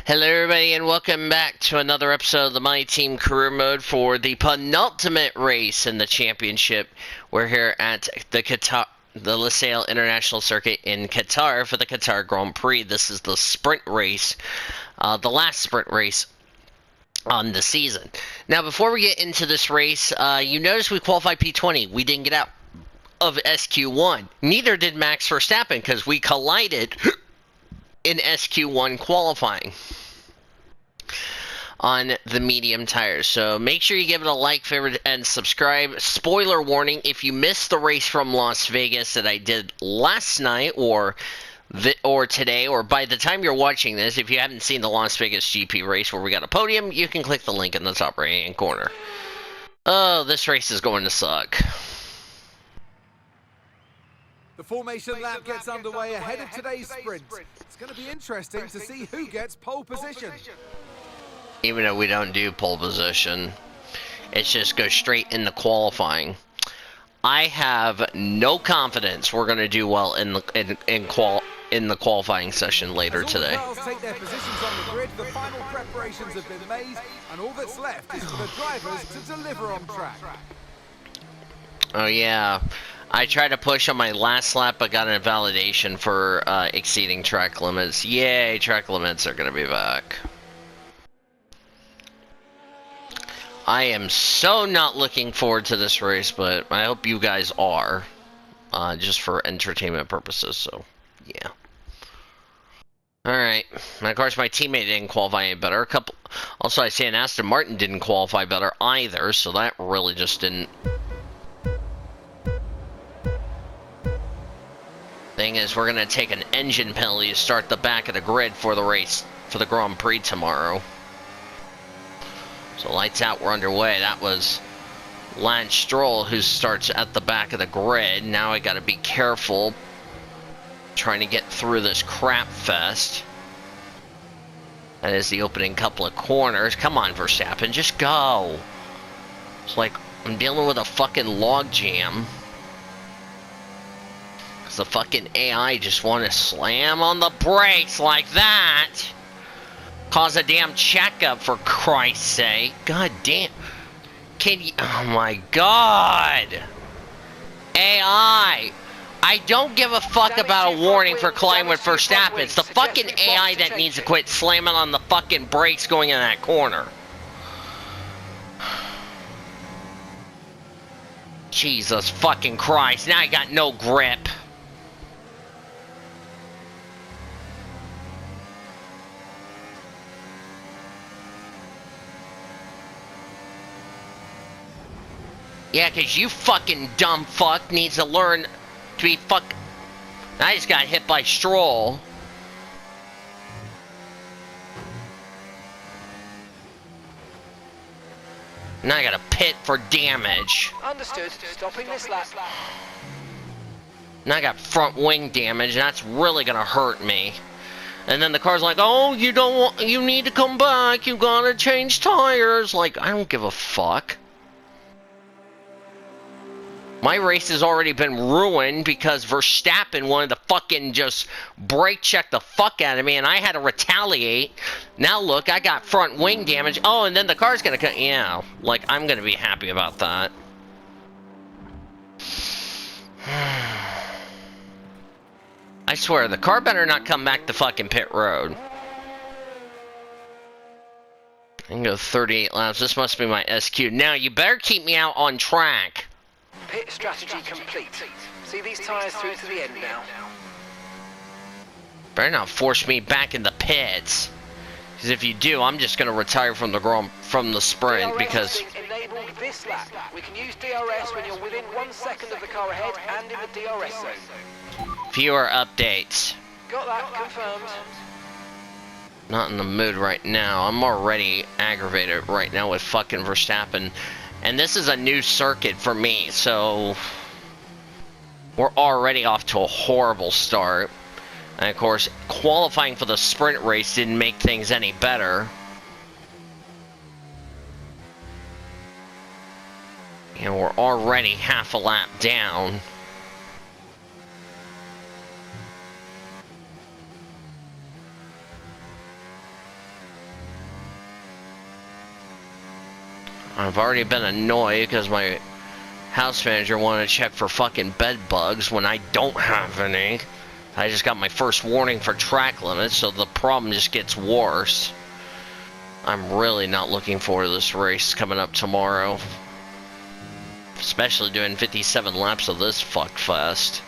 Hello everybody and welcome back to another episode of the My Team Career Mode for the penultimate race in the championship. We're here at the Lusail International Circuit in Qatar for the Qatar Grand Prix. This is the sprint race, the last sprint race on the season. Now before we get into this race, you notice we qualified P20. We didn't get out of SQ1. Neither did Max Verstappen because we collided in SQ1 qualifying on the medium tires. So make sure you give it a like, favorite, and subscribe. Spoiler warning, if you missed the race from Las Vegas that I did last night or today, or by the time you're watching this, if you haven't seen the Las Vegas GP race where we got a podium, you can click the link in the top right hand corner. Oh, this race is going to suck. The formation lap gets underway ahead of today's sprint. It's going to be interesting to see who gets pole position. Even though we don't do pole position, it's just go straight into qualifying. I have no confidence we're going to do well in the qualifying session later today. As all the cars take their positions on the grid, the final preparations have been made, and all that's left is for the drivers to deliver on track. Oh yeah. I tried to push on my last lap, but got an invalidation for exceeding track limits. Yay, track limits are going to be back. I am so not looking forward to this race, but I hope you guys are. Just for entertainment purposes, so yeah. Alright, and of course my teammate didn't qualify any better. Also, I see an Aston Martin didn't qualify better either, so that really just didn't... Thing is, we're going to take an engine penalty to start the back of the grid for the race, for the Grand Prix tomorrow. So lights out, we're underway. That was Lance Stroll who starts at the back of the grid. Now I got to be careful trying to get through this crap fest. That is the opening couple of corners. Come on, Verstappen, just go. It's like I'm dealing with a fucking log jam. The fucking AI just want to slam on the brakes like that. Cause a damn checkup, for Christ's sake. God damn. Can you... Oh my god. AI. I don't give a fuck about a warning for colliding with Verstappen. It's the fucking AI that needs to quit slamming on the fucking brakes going in that corner. Jesus fucking Christ. Now I got no grip. Yeah, because you fucking dumb fuck needs to learn to be I just got hit by Stroll. Now I gotta pit for damage. Understood. Stopping this lap. Now I got front wing damage, and that's really gonna hurt me. And then the car's like, oh, you need to come back. You gotta change tires. Like, I don't give a fuck. My race has already been ruined because Verstappen wanted to fucking just brake check the fuck out of me, and I had to retaliate. Now look, I got front wing damage. Oh, and then the car's gonna come. Yeah, like, I'm gonna be happy about that. I swear, the car better not come back to fucking pit road. I can go 38 laps. This must be my SQ. Now, you better keep me out on track. Pit strategy complete. See these tyres through to the end now. Better not force me back in the pits. Because if you do, I'm just going to retire from the sprint DRS because... enabled this lap. We can use DRS when you're within 1 second of the car ahead and in the DRS zone. Fewer updates. Got that confirmed. Not in the mood right now. I'm already aggravated right now with fucking Verstappen. And this is a new circuit for me, so we're already off to a horrible start. And of course, qualifying for the sprint race didn't make things any better. You know, we're already half a lap down. I've already been annoyed because my house manager wanted to check for fucking bed bugs when I don't have any. I just got my first warning for track limits, so the problem just gets worse. I'm really not looking forward to this race coming up tomorrow. Especially doing 57 laps of this fuckfest.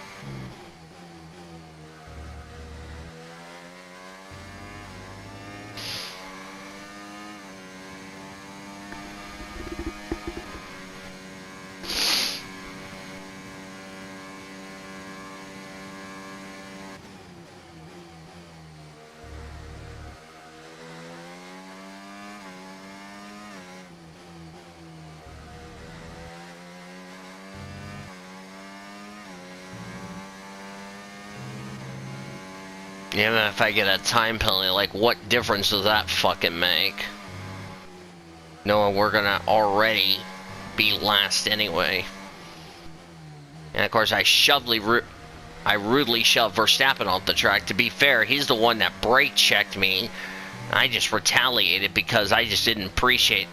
Even if I get a time penalty, like, what difference does that fucking make? Knowing we're gonna already be last anyway. And of course, I rudely shoved Verstappen off the track. To be fair, he's the one that brake checked me. I just retaliated because I just didn't appreciate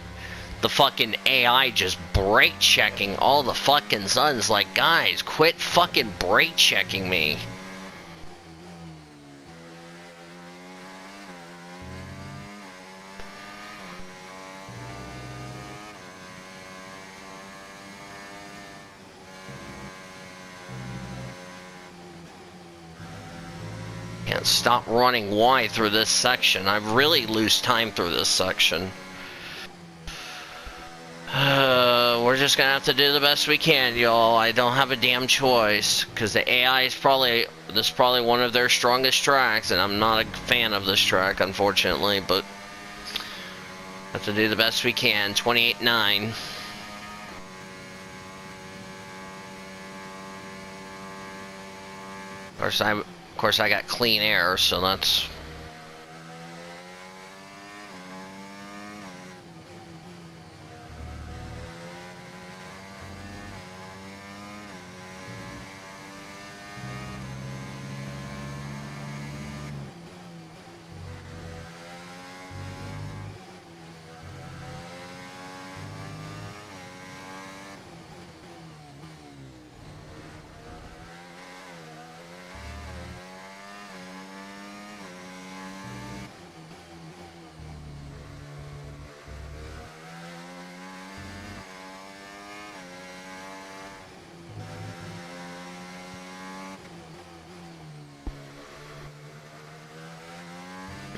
the fucking AI just brake checking all the fucking sons. Like, guys, quit fucking brake checking me. Can't stop running wide through this section. I really lose time through this section. We're just gonna have to do the best we can, y'all. I don't have a damn choice, because the AI is this is probably one of their strongest tracks, and I'm not a fan of this track, unfortunately, but have to do the best we can. 28.9. Of course, I got clean air, so that's...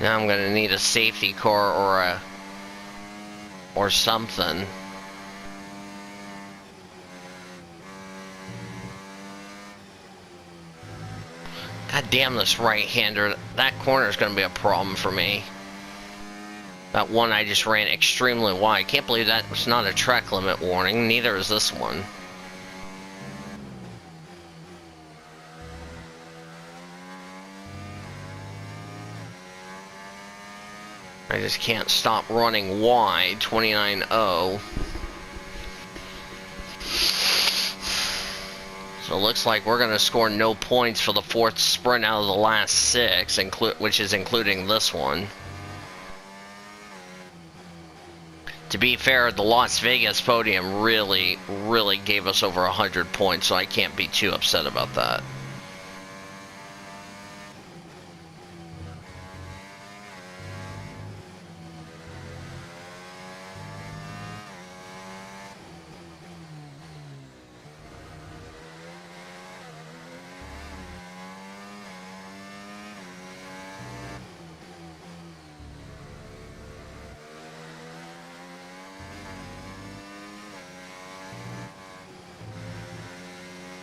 Now I'm gonna need a safety car or something. God damn this right-hander. That corner is gonna be a problem for me. That one I just ran extremely wide. Can't believe that was not a track limit warning. Neither is this one. I just can't stop running wide. 29.0. So it looks like we're going to score no points for the fourth sprint out of the last six, which is including this one. To be fair, the Las Vegas podium really gave us over 100 points, so I can't be too upset about that.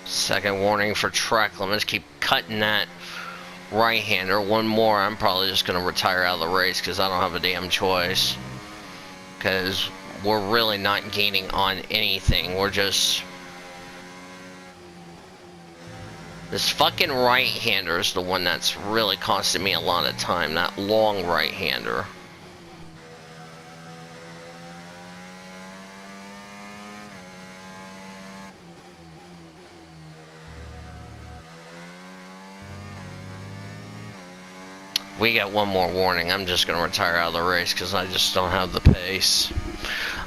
Second warning for track limits. Keep cutting that right-hander. One more, I'm probably just going to retire out of the race because I don't have a damn choice. Because we're really not gaining on anything. We're just... This fucking right-hander is the one that's really costing me a lot of time. That long right-hander. We got one more warning. I'm just going to retire out of the race because I just don't have the pace.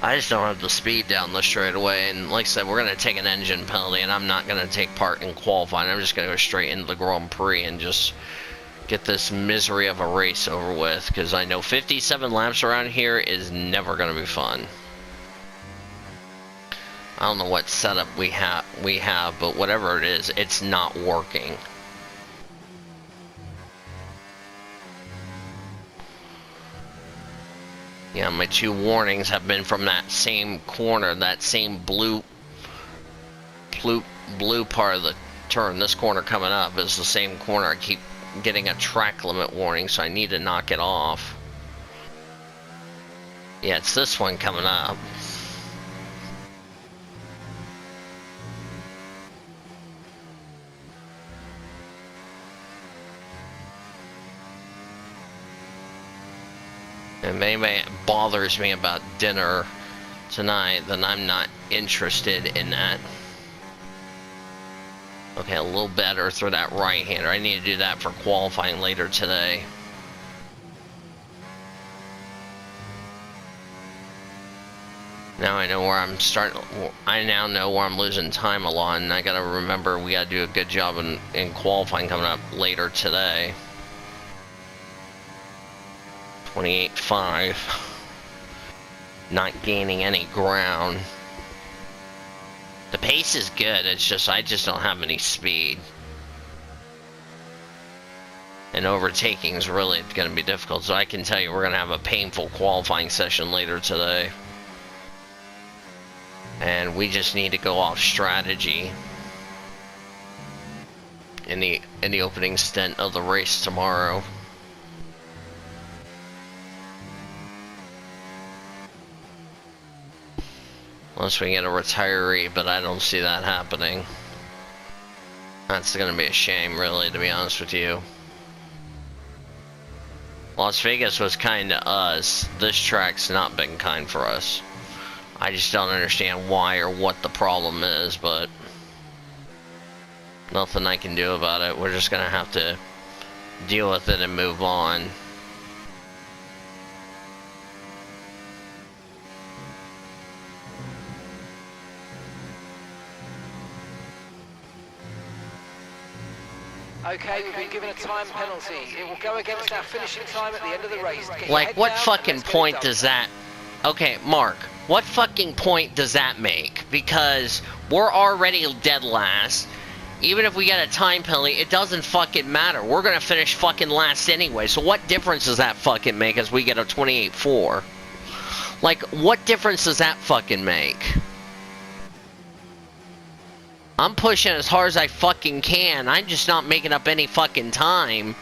I just don't have the speed down the straightaway, and like I said, we're going to take an engine penalty, and I'm not going to take part in qualifying. I'm just going to go straight into the Grand Prix and just get this misery of a race over with, because I know 57 laps around here is never going to be fun. I don't know what setup we have, but whatever it is, it's not working. Yeah, my 2 warnings have been from that same corner, that same blue part of the turn. This corner coming up is the same corner. I keep getting a track limit warning, so I need to knock it off. Yeah, it's this one coming up. If anybody bothers me about dinner tonight, then I'm not interested in that. Okay, a little better through that right-hander. I need to do that for qualifying later today. Now I know where I'm starting. I now know where I'm losing time a lot, and I gotta remember we gotta do a good job in qualifying coming up later today. 28.5. Not gaining any ground. The pace is good, it's just I just don't have any speed. And overtaking is really going to be difficult, so I can tell you we're going to have a painful qualifying session later today. And we just need to go off strategy in the opening stint of the race tomorrow. Unless we get a retiree, but I don't see that happening. That's going to be a shame, really, to be honest with you. Las Vegas was kind to us. This track's not been kind for us. I just don't understand why or what the problem is, but nothing I can do about it. We're just going to have to deal with it and move on. Okay, we've been given a time penalty. It will go against our finishing time at the end of the race. Like, what fucking point does that... Okay, Mark, what fucking point does that make? Because we're already dead last. Even if we get a time penalty, it doesn't fucking matter. We're gonna finish fucking last anyway. So what difference does that fucking make as we get a 28.4? Like, what difference does that fucking make? I'm pushing as hard as I fucking can. I'm just not making up any fucking time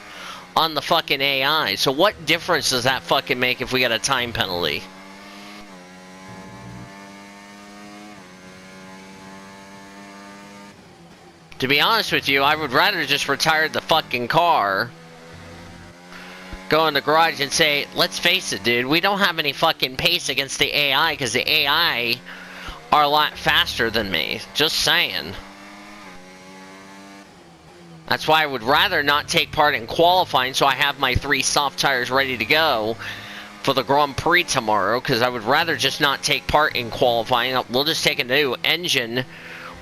on the fucking AI. So what difference does that fucking make if we get a time penalty? To be honest with you, I would rather just retire the fucking car, go in the garage and say, let's face it, dude, we don't have any fucking pace against the AI because the AI are a lot faster than me. Just saying. That's why I would rather not take part in qualifying, so I have my 3 soft tires ready to go for the Grand Prix tomorrow, because I would rather just not take part in qualifying. We'll just take a new engine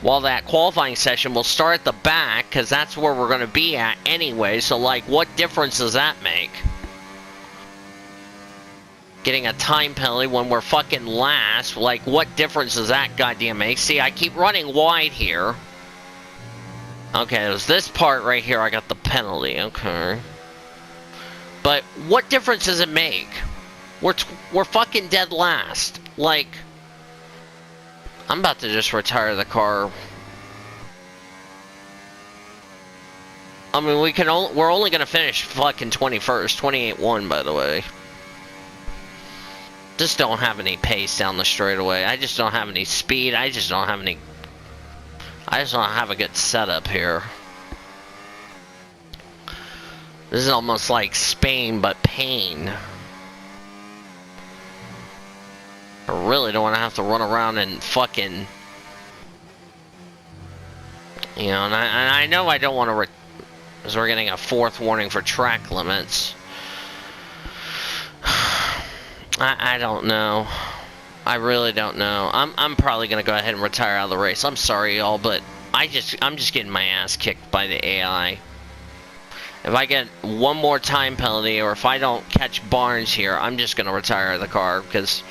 while that qualifying session will start at the back, because that's where we're going to be at anyway. So, like, what difference does that make? Getting a time penalty when we're fucking last, like, what difference does that goddamn make? See, I keep running wide here. Okay, it was this part right here I got the penalty, okay. But what difference does it make? We're fucking dead last. Like, I'm about to just retire the car. I mean, we're only gonna finish fucking 21st, 28.1 by the way. Just don't have any pace down the straightaway. I just don't have any speed. I just don't have a good setup here. This is almost like Spain, but pain. I really don't want to have to run around and fucking... You know, and I know I don't want to... Because we're getting a 4th warning for track limits. I don't know. I really don't know. I'm probably gonna go ahead and retire out of the race. I'm sorry, y'all, but I'm just getting my ass kicked by the AI. If I get one more time penalty, or if I don't catch Barnes here, I'm just gonna retire the car, because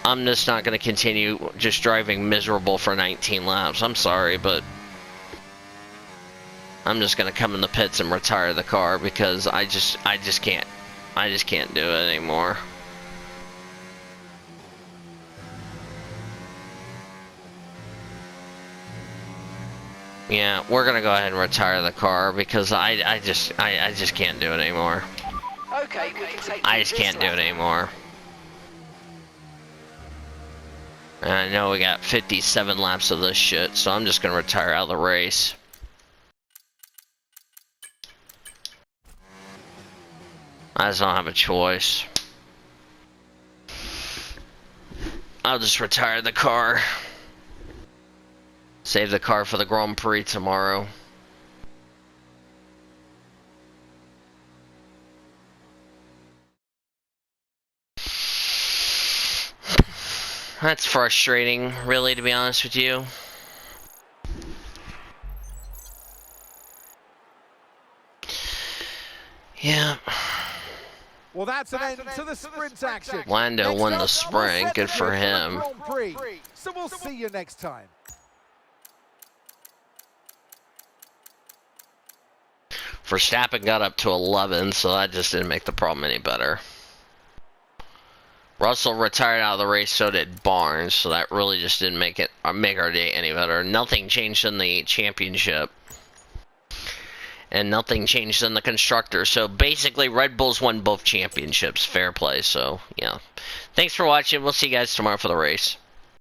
I'm just not gonna continue just driving miserable for 19 laps. I'm sorry, but I'm just gonna come in the pits and retire the car, because I just can't do it anymore. Yeah, we're gonna go ahead and retire the car, because I just can't do it anymore. Okay, we can take I just can't do it anymore. And I know we got 57 laps of this shit, so I'm just gonna retire out of the race. I just don't have a choice. I'll just retire the car. Save the car for the Grand Prix tomorrow. That's frustrating, really, to be honest with you. Yeah. Well, that's an end to the sprint action. Lando won the sprint. Good for him. So we'll see you next time. Verstappen got up to 11, so that just didn't make the problem any better. Russell retired out of the race, so did Barnes, so that really just didn't make our day any better. Nothing changed in the championship. And nothing changed in the constructor. So basically, Red Bulls won both championships. Fair play. So, yeah. Thanks for watching. We'll see you guys tomorrow for the race.